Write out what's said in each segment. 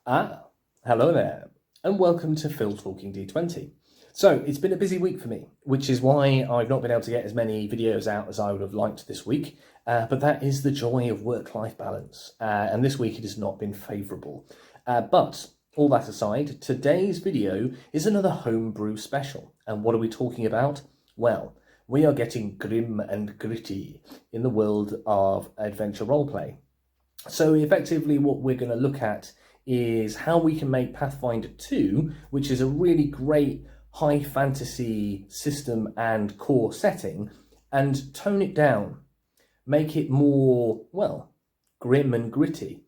Ah, hello there, and welcome to Phil Talking D20. So, it's been a busy week for me, which is why I've not been able to get as many videos out as I would have liked this week, but that is the joy of work-life balance, and this week it has not been favourable. But, all that aside, today's video is another homebrew special, and what are we talking about? Well, we are getting grim and gritty in the world of adventure roleplay. So effectively what we're going to look at is how we can make Pathfinder 2, which is a really great high fantasy system and core setting, and tone it down, make it more, well, grim and gritty,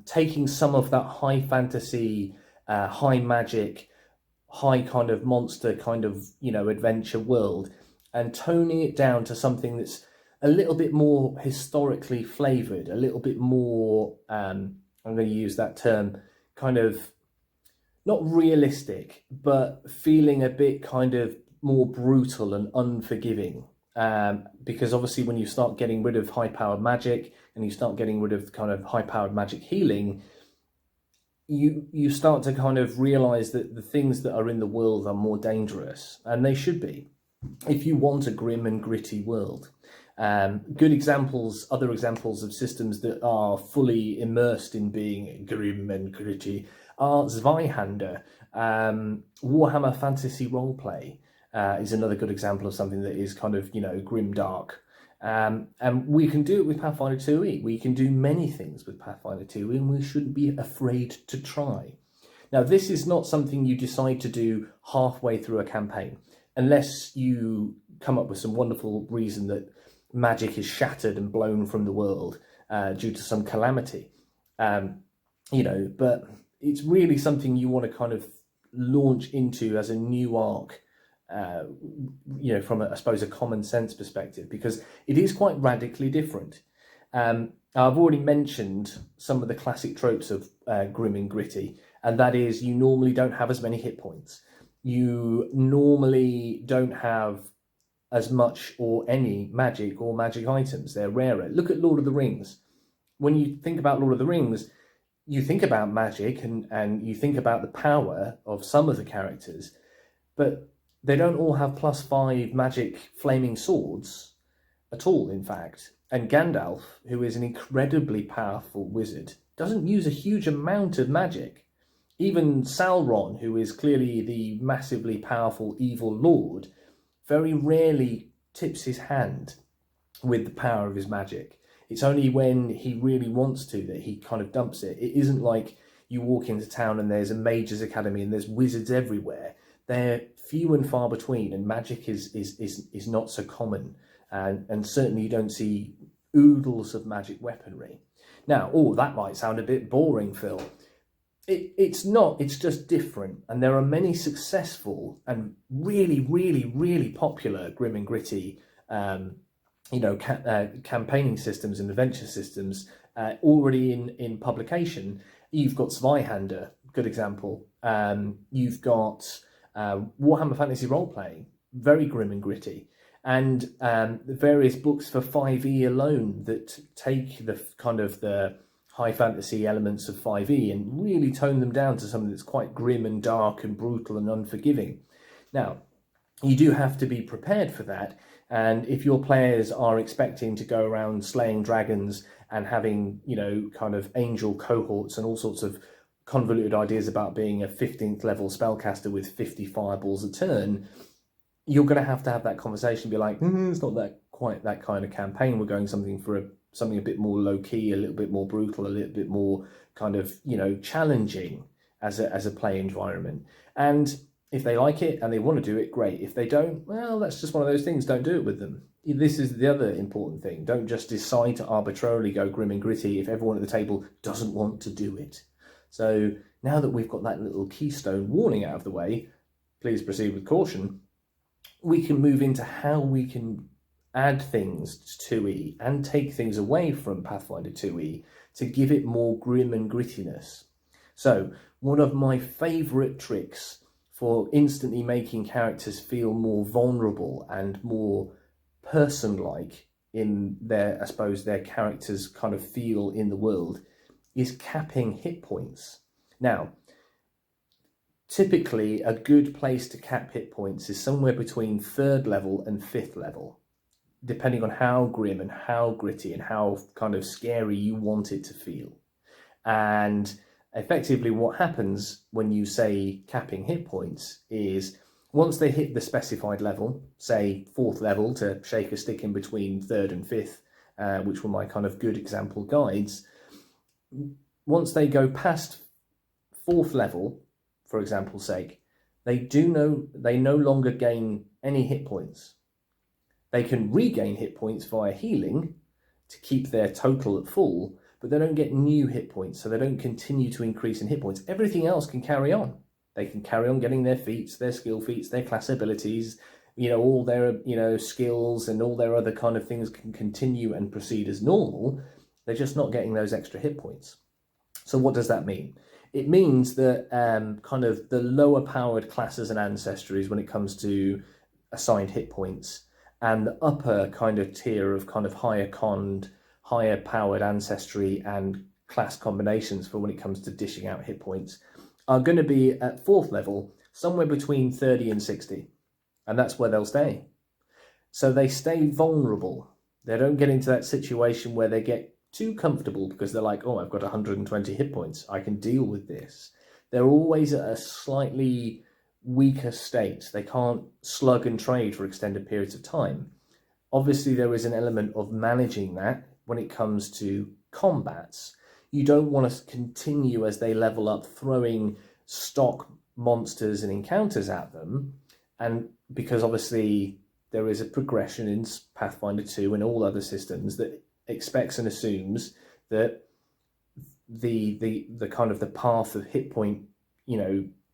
taking some of that high fantasy, high magic, high kind of monster kind of, adventure world, and toning it down to something that's a little bit more historically flavored, a little bit more, I'm going to use that term, kind of not realistic, but feeling a bit kind of more brutal and unforgiving. Because obviously when you start getting rid of high-powered magic and you start getting rid of kind of high-powered magic healing, you start to kind of realize that the things that are in the world are more dangerous, and they should be, if you want a grim and gritty world. Good examples, other examples of systems that are fully immersed in being grim and gritty are Zweihander. Warhammer Fantasy Roleplay is another good example of something that is kind of, grim dark. And we can do it with Pathfinder 2e. We can do many things with Pathfinder 2e, and we shouldn't be afraid to try. Now, this is not something you decide to do halfway through a campaign, unless you come up with some wonderful reason that magic is shattered and blown from the world due to some calamity. But it's really something you want to kind of launch into as a new arc, from, I suppose, a common sense perspective, because it is quite radically different. I've already mentioned some of the classic tropes of grim and gritty, and that is you normally don't have as many hit points. You normally don't have as much or any magic or magic items. They're rarer. Look at Lord of the Rings. When you think about Lord of the Rings, you think about magic and you think about the power of some of the characters, but they don't all have +5 magic flaming swords at all, in fact. And Gandalf, who is an incredibly powerful wizard, doesn't use a huge amount of magic. Even Sauron, who is clearly the massively powerful evil lord, very rarely tips his hand with the power of his magic. It's only when he really wants to that he kind of dumps it. It isn't like you walk into town and there's a mages academy and there's wizards everywhere. They're few and far between, and magic is not so common. And certainly you don't see oodles of magic weaponry. Now, that might sound a bit boring, Phil. It's not, it's just different. And there are many successful and really, really, really popular grim and gritty, campaigning systems and adventure systems already in publication. You've got Zweihander, good example. You've got Warhammer Fantasy Roleplay, very grim and gritty. And the various books for 5e alone that take the kind of the high fantasy elements of 5e and really tone them down to something that's quite grim and dark and brutal and unforgiving. Now, you do have to be prepared for that, and if your players are expecting to go around slaying dragons and having, kind of angel cohorts and all sorts of convoluted ideas about being a 15th level spellcaster with 50 fireballs a turn, you're going to have that conversation, be like, it's not that quite that kind of campaign. We're going something a bit more low-key, a little bit more brutal, a little bit more kind of, challenging as a play environment. And if they like it and they want to do it, great. If they don't, well, that's just one of those things. Don't do it with them. This is the other important thing. Don't just decide to arbitrarily go grim and gritty if everyone at the table doesn't want to do it. So now that we've got that little keystone warning out of the way, please proceed with caution, we can move into how we can add things to 2e and take things away from Pathfinder 2e to give it more grim and grittiness. So one of my favourite tricks for instantly making characters feel more vulnerable and more person-like in their, I suppose, their characters kind of feel in the world is capping hit points. Now, typically a good place to cap hit points is somewhere between 3rd level and 5th level, depending on how grim and how gritty and how kind of scary you want it to feel. And effectively what happens when you say capping hit points is once they hit the specified level, say 4th level to shake a stick in between 3rd and 5th, which were my kind of good example guides, once they go past 4th level, for example's sake, they no longer gain any hit points. They can regain hit points via healing to keep their total at full, but they don't get new hit points, so they don't continue to increase in hit points. Everything else can carry on. They can carry on getting their feats, their skill feats, their class abilities, all their, skills and all their other kind of things can continue and proceed as normal. They're just not getting those extra hit points. So what does that mean? It means that kind of the lower powered classes and ancestries when it comes to assigned hit points, and the upper kind of tier of kind of higher powered ancestry and class combinations for when it comes to dishing out hit points are going to be at 4th level, somewhere between 30 and 60. And that's where they'll stay. So they stay vulnerable. They don't get into that situation where they get too comfortable because they're like, oh, I've got 120 hit points. I can deal with this. They're always at a slightly weaker state. They can't slug and trade for extended periods of time. Obviously, there is an element of managing that when it comes to combats. You don't want to continue as they level up throwing stock monsters and encounters at them, and because obviously there is a progression in Pathfinder 2 and all other systems that expects and assumes that the kind of the path of hit point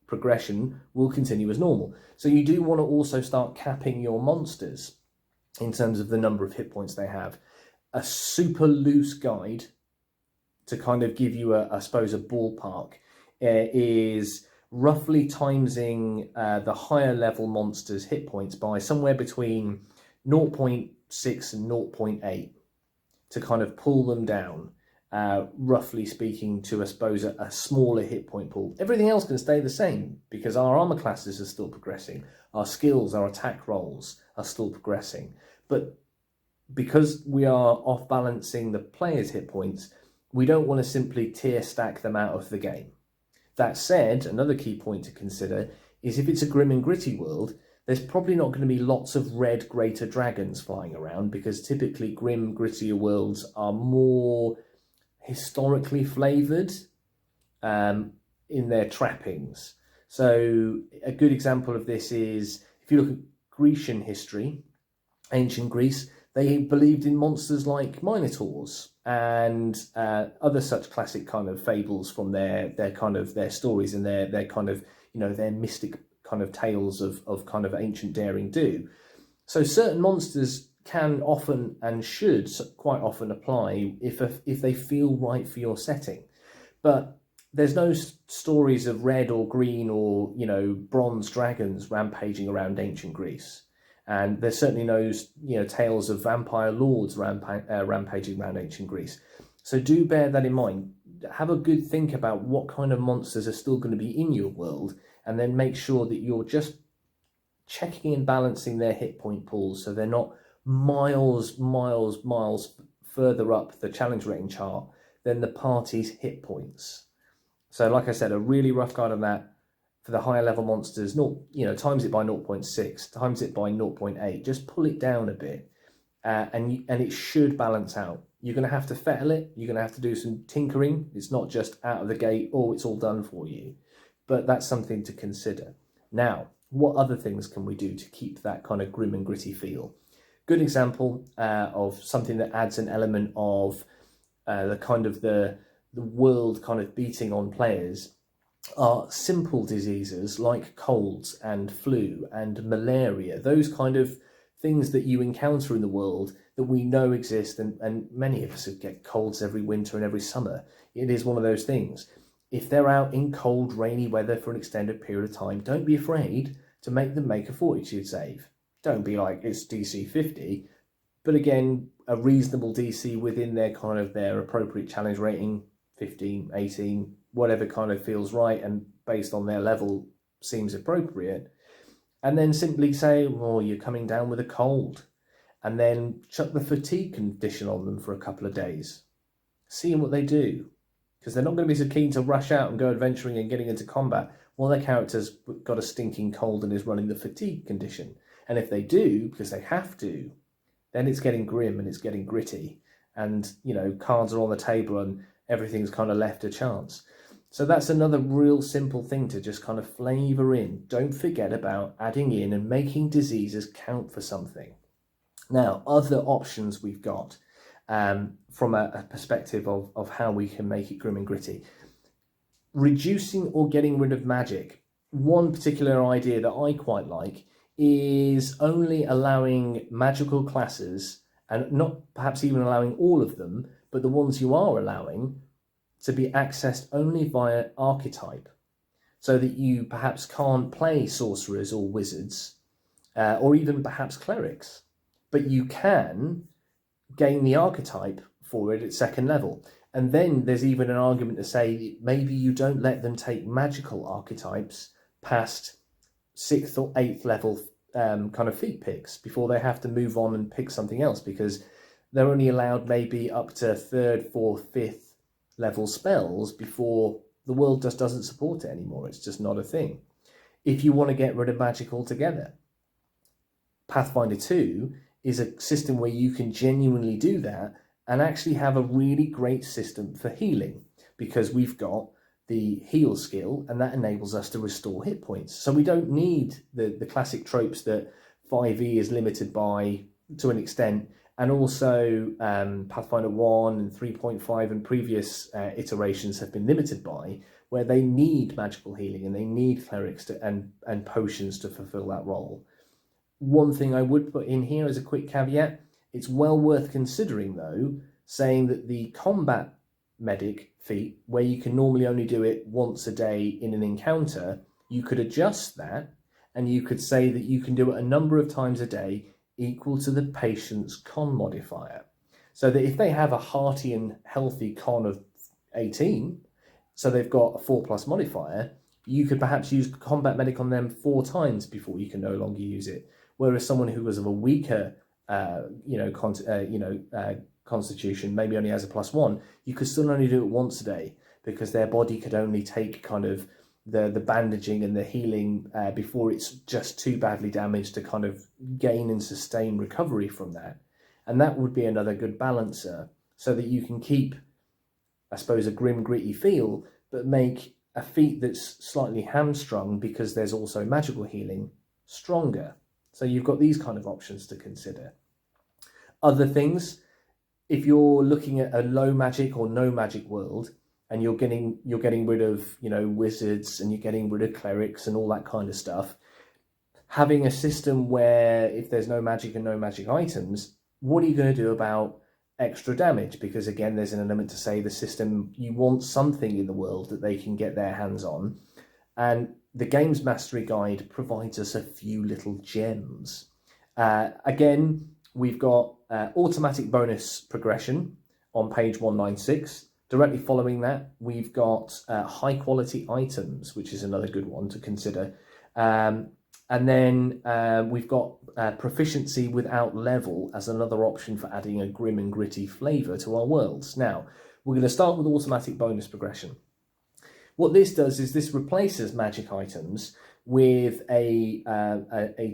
progression will continue as normal. So you do want to also start capping your monsters in terms of the number of hit points they have. A super loose guide to kind of give you I suppose a ballpark is roughly timesing the higher level monsters hit points by somewhere between 0.6 and 0.8 to kind of pull them down, roughly speaking, to I suppose a smaller hit point pool. Everything else can stay the same because our armor classes are still progressing, our skills, our attack rolls are still progressing, but because we are off balancing the player's hit points, we don't want to simply tier stack them out of the game. That said, another key point to consider is if it's a grim and gritty world, there's probably not going to be lots of red greater dragons flying around because typically grim, grittier worlds are more historically flavoured in their trappings. So a good example of this is if you look at Grecian history, ancient Greece, they believed in monsters like minotaurs and other such classic kind of fables from their stories and their kind of their mystic kind of tales of kind of ancient daring do. So certain monsters can often and should quite often apply if they feel right for your setting, but there's no stories of red or green or bronze dragons rampaging around ancient Greece. And there's certainly no, tales of vampire lords rampaging around ancient Greece. So do bear that in mind. Have a good think about what kind of monsters are still going to be in your world, and then make sure that you're just checking and balancing their hit point pools so they're not miles further up the challenge rating chart than the party's hit points. So like I said, a really rough guide on that. For the higher level monsters, times it by 0.6, times it by 0.8, just pull it down a bit, and it should balance out. You're going to have to fettle it, you're going to have to do some tinkering. It's not just out of the gate, it's all done for you. But that's something to consider. Now, what other things can we do to keep that kind of grim and gritty feel? Good example of something that adds an element of the world kind of beating on players are simple diseases like colds and flu and malaria, those kind of things that you encounter in the world that we know exist, and many of us get colds every winter and every summer. It is one of those things. If they're out in cold, rainy weather for an extended period of time, don't be afraid to make them make a fortitude save. Don't be like, it's DC 50, but again, a reasonable DC within their appropriate challenge rating, 15, 18, whatever kind of feels right and based on their level seems appropriate. And then simply say, well, you're coming down with a cold. And then chuck the fatigue condition on them for a couple of days. Seeing what they do. Because they're not going to be so keen to rush out and go adventuring and getting into combat while their character's got a stinking cold and is running the fatigue condition. And if they do, because they have to, then it's getting grim and it's getting gritty. And, you know, cards are on the table and everything's kind of left to chance. So that's another real simple thing to just kind of flavour in. Don't forget about adding in and making diseases count for something. Now, other options we've got from a perspective of how we can make it grim and gritty. Reducing or getting rid of magic. One particular idea that I quite like is only allowing magical classes, and not perhaps even allowing all of them, but the ones you are allowing to be accessed only via archetype, so that you perhaps can't play sorcerers or wizards, or even perhaps clerics, but you can gain the archetype for it at second level. And then there's even an argument to say maybe you don't let them take magical archetypes past 6th or 8th level kind of feat picks before they have to move on and pick something else, because they're only allowed maybe up to 3rd, 4th, 5th level spells before the world just doesn't support it anymore. It's just not a thing. If you want to get rid of magic altogether, Pathfinder 2 is a system where you can genuinely do that and actually have a really great system for healing, because we've got the heal skill and that enables us to restore hit points. So we don't need the classic tropes that 5e is limited by to an extent, and also Pathfinder 1 and 3.5 and previous iterations have been limited by, where they need magical healing and they need clerics and potions to fulfill that role. One thing I would put in here as a quick caveat, it's well worth considering though, saying that the combat medic feat, where you can normally only do it once a day in an encounter, you could adjust that and you could say that you can do it a number of times a day equal to the patient's con modifier. So that if they have a hearty and healthy con of 18, so they've got a 4+ modifier, you could perhaps use combat medic on them 4 times before you can no longer use it. Whereas someone who was of a weaker constitution, maybe only has a +1, you could still only do it once a day, because their body could only take kind of the bandaging and the healing before it's just too badly damaged to kind of gain and sustain recovery from that. And that would be another good balancer, so that you can keep, I suppose, a grim, gritty feel, but make a feat that's slightly hamstrung because there's also magical healing stronger. So you've got these kind of options to consider. Other things, if you're looking at a low magic or no magic world, and you're getting rid of, you know, wizards and you're getting rid of clerics and all that kind of stuff, having a system where if there's no magic and no magic items, what are you going to do about extra damage? Because again, there's an element to say the system, you want something in the world that they can get their hands on. And the Games Mastery Guide provides us a few little gems. Again, we've got automatic bonus progression on page 196. Directly following that, we've got high quality items, which is another good one to consider. And then we've got proficiency without level as another option for adding a grim and gritty flavour to our worlds. Now, we're going to start with automatic bonus progression. What this does is this replaces magic items with a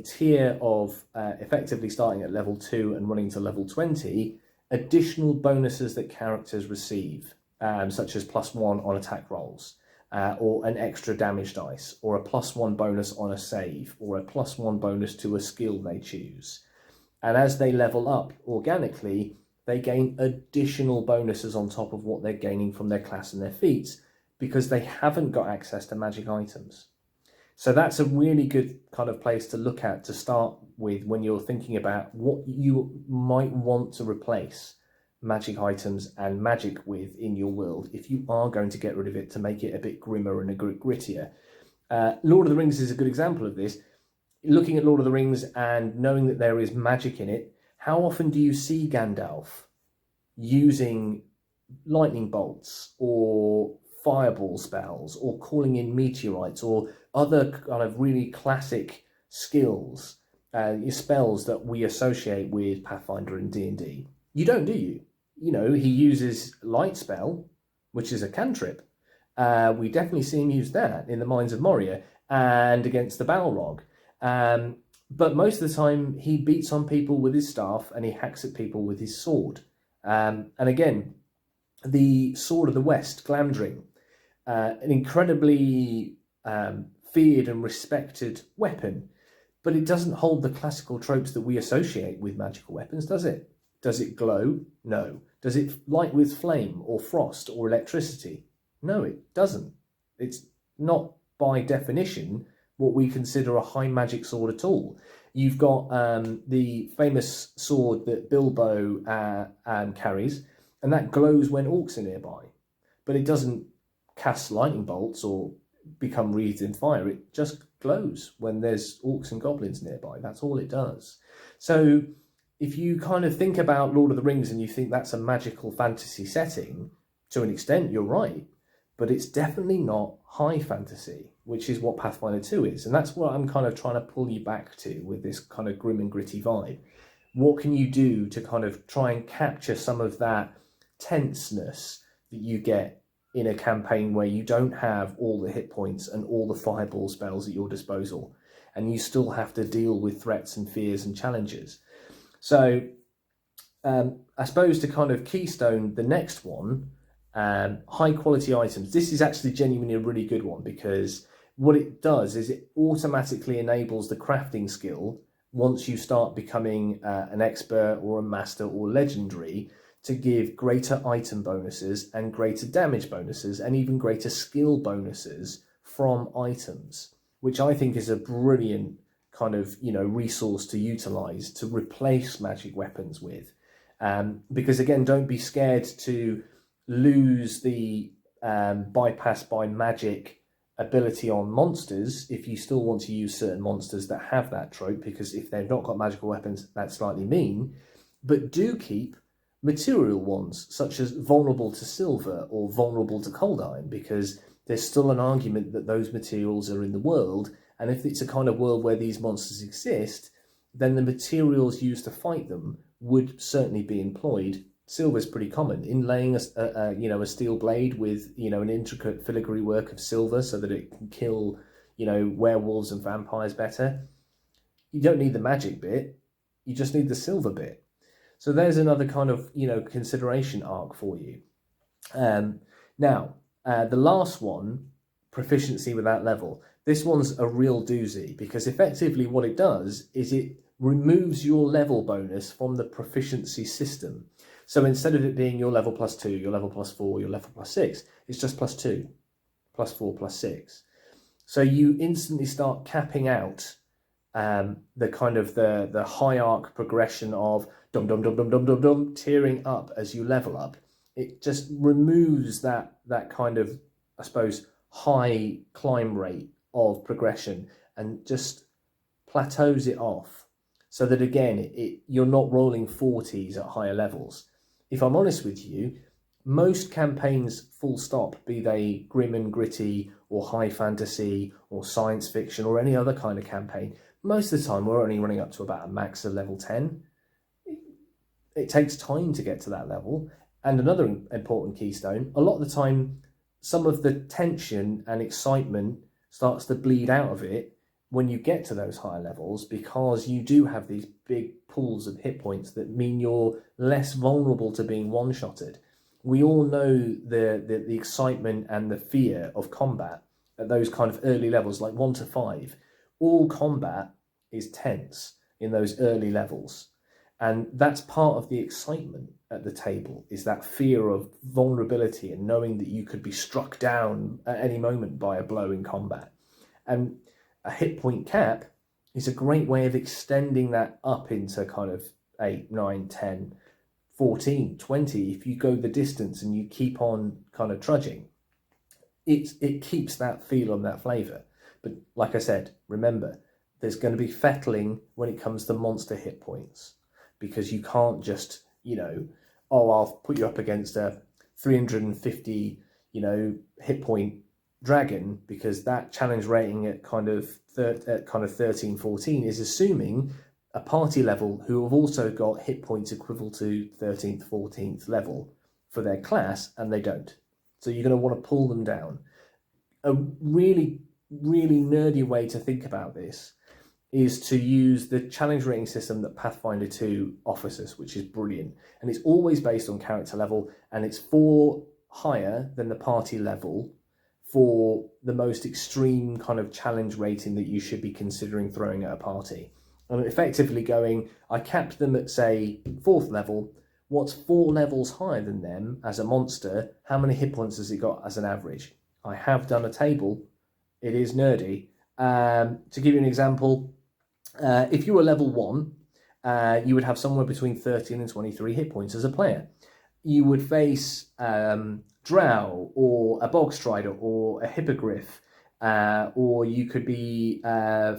tier of effectively starting at level 2 and running to level 20, additional bonuses that characters receive, such as +1 on attack rolls, or an extra damage dice, or a +1 bonus on a save, or a +1 bonus to a skill they choose. And as they level up organically, they gain additional bonuses on top of what they're gaining from their class and their feats, because they haven't got access to magic items. So that's a really good kind of place to look at to start with when you're thinking about what you might want to replace magic items and magic with in your world, if you are going to get rid of it to make it a bit grimmer and a bit grittier. Lord of the Rings is a good example of this. Looking at Lord of the Rings and knowing that there is magic in it, how often do you see Gandalf using lightning bolts or fireball spells or calling in meteorites or other kind of really classic skills, spells that we associate with Pathfinder and D&D. You don't, do you? You know, he uses light spell, which is a cantrip. We definitely see him use that in the Mines of Moria and against the Balrog. But most of the time, he beats on people with his staff and he hacks at people with his sword. And again, the Sword of the West, Glamdring, an incredibly feared and respected weapon, but it doesn't hold the classical tropes that we associate with magical weapons, does it? Does it glow? No. Does it light with flame or frost or electricity? No, it doesn't. It's not by definition what we consider a high magic sword at all. You've got the famous sword that Bilbo carries, and that glows when orcs are nearby. But it doesn't cast lightning bolts or become wreathed in fire. It just glows when there's orcs and goblins nearby. That's all it does. So if you kind of think about Lord of the Rings and you think that's a magical fantasy setting, to an extent, you're right. But it's definitely not high fantasy, which is what Pathfinder 2 is. And that's what I'm kind of trying to pull you back to with this kind of grim and gritty vibe. What can you do to kind of try and capture some of that tenseness that you get in a campaign where you don't have all the hit points and all the fireball spells at your disposal, and you still have to deal with threats and fears and challenges? So I suppose to kind of keystone the next one, high quality items. This is actually genuinely a really good one, because what it does is it automatically enables the crafting skill once you start becoming an expert or a master or legendary, to give greater item bonuses and greater damage bonuses and even greater skill bonuses from items, which I think is a brilliant kind of, resource to utilize to replace magic weapons with. Because again, don't be scared to lose the bypass by magic ability on monsters if you still want to use certain monsters that have that trope, because if they've not got magical weapons, that's slightly mean. But do keep material ones, such as vulnerable to silver or vulnerable to cold iron, because there's still an argument that those materials are in the world, and if it's a kind of world where these monsters exist, then the materials used to fight them would certainly be employed. Silver's pretty common. Inlaying a steel blade with an intricate filigree work of silver so that it can kill werewolves and vampires better. You don't need the magic bit, you just need the silver bit. So there's another kind of consideration arc for you. Now the last one, proficiency without level. This one's a real doozy, because effectively what it does is it removes your level bonus from the proficiency system. So instead of it being your level +2, your level +4, your level +6, it's just +2, +4, +6. So you instantly start capping out the kind of the high arc progression of dum dum dum dum dum dum dum tearing up as you level up. It just removes that kind of, I suppose, high climb rate of progression and just plateaus it off, so that again you're not rolling 40s at higher levels. If I'm honest with you, most campaigns, full stop, be they grim and gritty or high fantasy or science fiction or any other kind of campaign, most of the time we're only running up to about a max of level 10. It takes time to get to that level. And another important keystone, a lot of the time, some of the tension and excitement starts to bleed out of it when you get to those higher levels, because you do have these big pools of hit points that mean you're less vulnerable to being one-shotted. We all know the excitement and the fear of combat at those kind of early levels, like 1 to 5. All combat is tense in those early levels. And that's part of the excitement at the table, is that fear of vulnerability and knowing that you could be struck down at any moment by a blow in combat. And a hit point cap is a great way of extending that up into kind of 8, 9, 10, 14, 20. If you go the distance and you keep on kind of trudging, it keeps that feel and that flavour. But like I said, remember, there's going to be fettling when it comes to monster hit points, because you can't just, I'll put you up against a 350 hit point dragon, because that challenge rating at kind of 13, 14 is assuming a party level who have also got hit points equivalent to 13th, 14th level for their class, and they don't. So you're going to want to pull them down. A really, really nerdy way to think about this is to use the challenge rating system that Pathfinder 2 offers us, which is brilliant. And it's always based on character level, and it's 4 higher than the party level for the most extreme kind of challenge rating that you should be considering throwing at a party. And effectively going, I capped them at, say, 4th level. What's 4 levels higher than them as a monster? How many hit points has it got as an average? I have done a table. It is nerdy. To give you an example, if you were level 1, you would have somewhere between 13 and 23 hit points as a player. You would face Drow, or a Bog Strider, or a Hippogriff, or you could be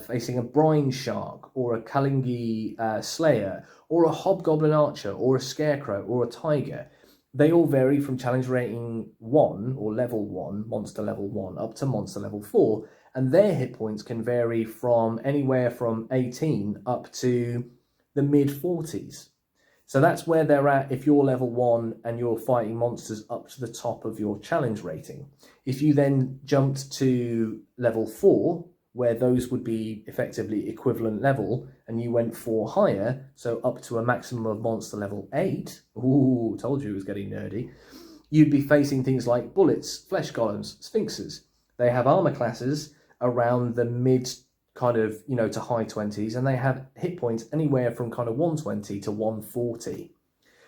facing a Brine Shark, or a Kalingi Slayer, or a Hobgoblin Archer, or a Scarecrow, or a Tiger. They all vary from challenge rating 1, or level 1, monster level 1, up to monster level 4, and their hit points can vary from anywhere from 18 up to the mid-40s. So that's where they're at if you're level 1 and you're fighting monsters up to the top of your challenge rating. If you then jumped to level 4, where those would be effectively equivalent level, and you went 4 higher, so up to a maximum of monster level 8, ooh, told you it was getting nerdy, you'd be facing things like bullets, flesh golems, sphinxes. They have armor classes around the mid kind of, to high 20s, and they have hit points anywhere from kind of 120 to 140.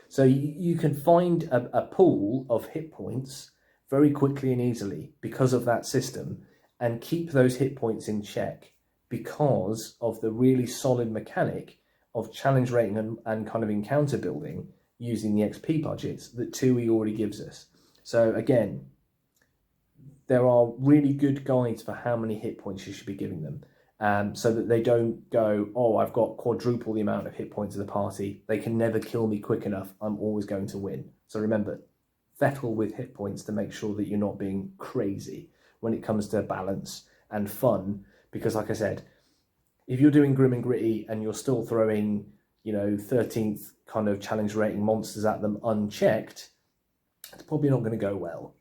So you can find a pool of hit points very quickly and easily because of that system, and keep those hit points in check because of the really solid mechanic of challenge rating and kind of encounter building using the XP budgets that 2E already gives us. So again, there are really good guides for how many hit points you should be giving them. So that they don't go, oh, I've got quadruple the amount of hit points of the party. They can never kill me quick enough. I'm always going to win. So remember, fettle with hit points to make sure that you're not being crazy when it comes to balance and fun. Because like I said, if you're doing grim and gritty and you're still throwing, 13th kind of challenge rating monsters at them unchecked, it's probably not going to go well.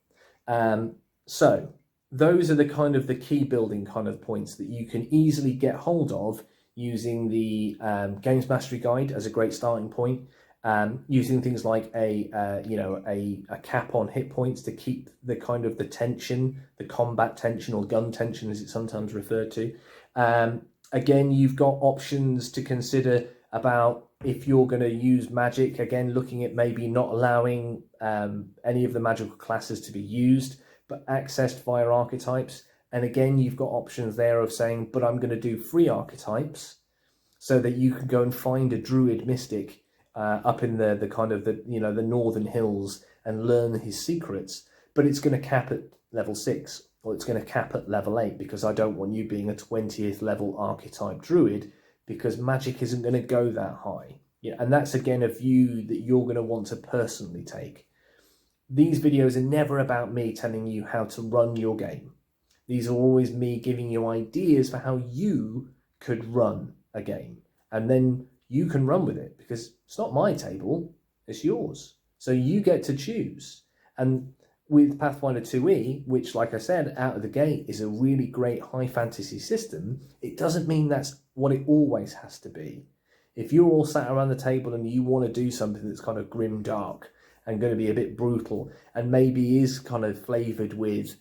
So those are the key building kind of points that you can easily get hold of using the Games Mastery Guide as a great starting point. Using things like a cap on hit points to keep the kind of the tension, the combat tension, or gun tension as it's sometimes referred to. Again, you've got options to consider about if you're going to use magic. Again, looking at maybe not allowing any of the magical classes to be used, but accessed via archetypes. And again, you've got options there of saying, but I'm going to do free archetypes, so that you can go and find a druid mystic up in the kind of the northern hills and learn his secrets. But it's going to cap at level 6, or it's going to cap at level 8, because I don't want you being a 20th level archetype druid, because magic isn't going to go that high. Yeah, and that's again a view that you're going to want to personally take. These videos are never about me telling you how to run your game. These are always me giving you ideas for how you could run a game. And then you can run with it, because it's not my table, it's yours. So you get to choose. And with Pathfinder 2E, which, like I said, out of the gate is a really great high fantasy system, it doesn't mean that's what it always has to be. If you're all sat around the table and you want to do something that's kind of grim dark and going to be a bit brutal, and maybe is kind of flavoured with,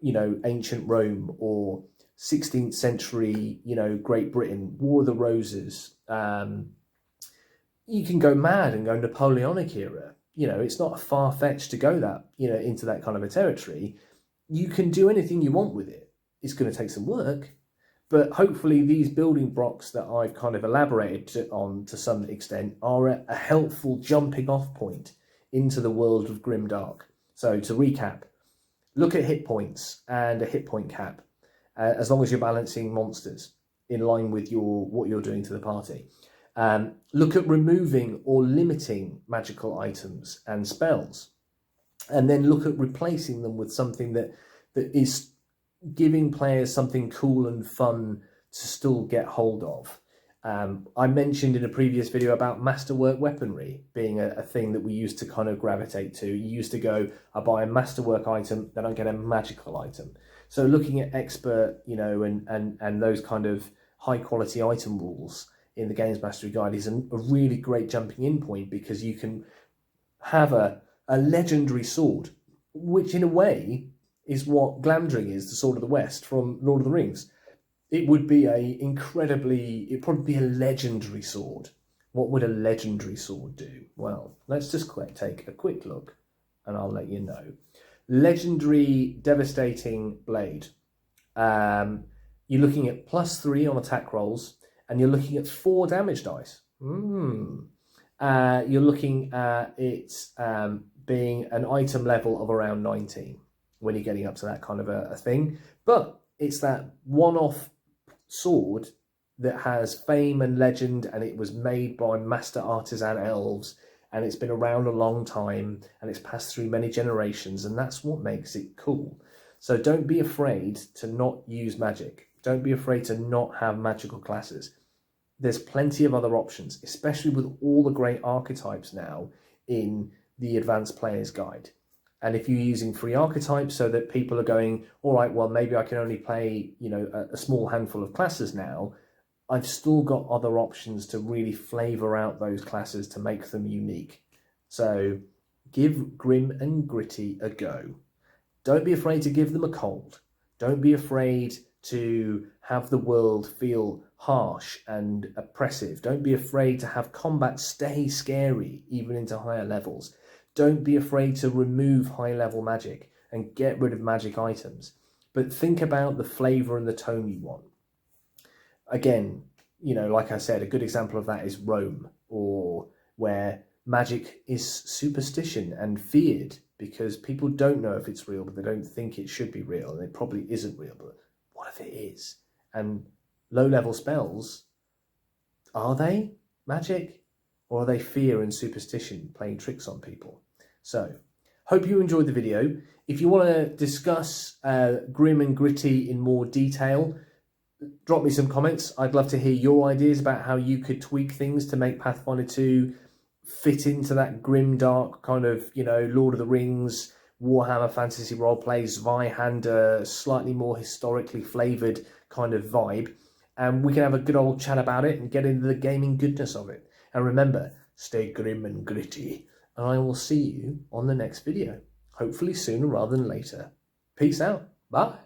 ancient Rome or 16th century, Great Britain, War of the Roses, you can go mad and go Napoleonic era. It's not far-fetched to go that, into that kind of a territory. You can do anything you want with it. It's going to take some work, but hopefully these building blocks that I've kind of elaborated on to some extent are a helpful jumping off point into the world of grimdark. So to recap, look at hit points and a hit point cap, as long as you're balancing monsters in line with what you're doing to the party. Look at removing or limiting magical items and spells. and then look at replacing them with something that is giving players something cool and fun to still get hold of. I mentioned in a previous video about masterwork weaponry being a thing that we used to kind of gravitate to. You used to go, I buy a masterwork item, then I get a magical item. So looking at expert, you know, and those kind of high quality item rules in the Games Mastery Guide is a really great jumping in point, because you can have a legendary sword, which in a way is what Glamdring is, the Sword of the West from Lord of the Rings. It would be it'd probably be a legendary sword. What would a legendary sword do? Well, let's just take a quick look and I'll let you know. Legendary Devastating Blade. You're looking at +3 on attack rolls, and you're looking at 4 damage dice. You're looking at it being an item level of around 19 when you're getting up to that kind of a thing. But it's that one-off sword that has fame and legend, and it was made by master artisan elves, and it's been around a long time, and it's passed through many generations, and that's what makes it cool. So don't be afraid to not use magic. Don't be afraid to not have magical classes. There's plenty of other options, especially with all the great archetypes now in the Advanced Player's Guide. And if you're using free archetypes so that people are going, all right, well, maybe I can only play, you know, a small handful of classes now, I've still got other options to really flavour out those classes to make them unique. So give Grim and Gritty a go. Don't be afraid to give them a cold. Don't be afraid to have the world feel harsh and oppressive. Don't be afraid to have combat stay scary, even into higher levels. Don't be afraid to remove high-level magic and get rid of magic items. But think about the flavour and the tone you want. Again, you know, like I said, a good example of that is Rome, or where magic is superstition and feared because people don't know if it's real, but they don't think it should be real, and it probably isn't real, but what if it is? And low-level spells, are they magic? Or are they fear and superstition playing tricks on people? So, hope you enjoyed the video. If you want to discuss Grim and Gritty in more detail, drop me some comments. I'd love to hear your ideas about how you could tweak things to make Pathfinder 2 fit into that grim, dark kind of, you know, Lord of the Rings, Warhammer Fantasy Roleplay, Zweihander, slightly more historically flavoured kind of vibe. And we can have a good old chat about it and get into the gaming goodness of it. And remember, stay grim and gritty. And I will see you on the next video. Hopefully sooner rather than later. Peace out. Bye.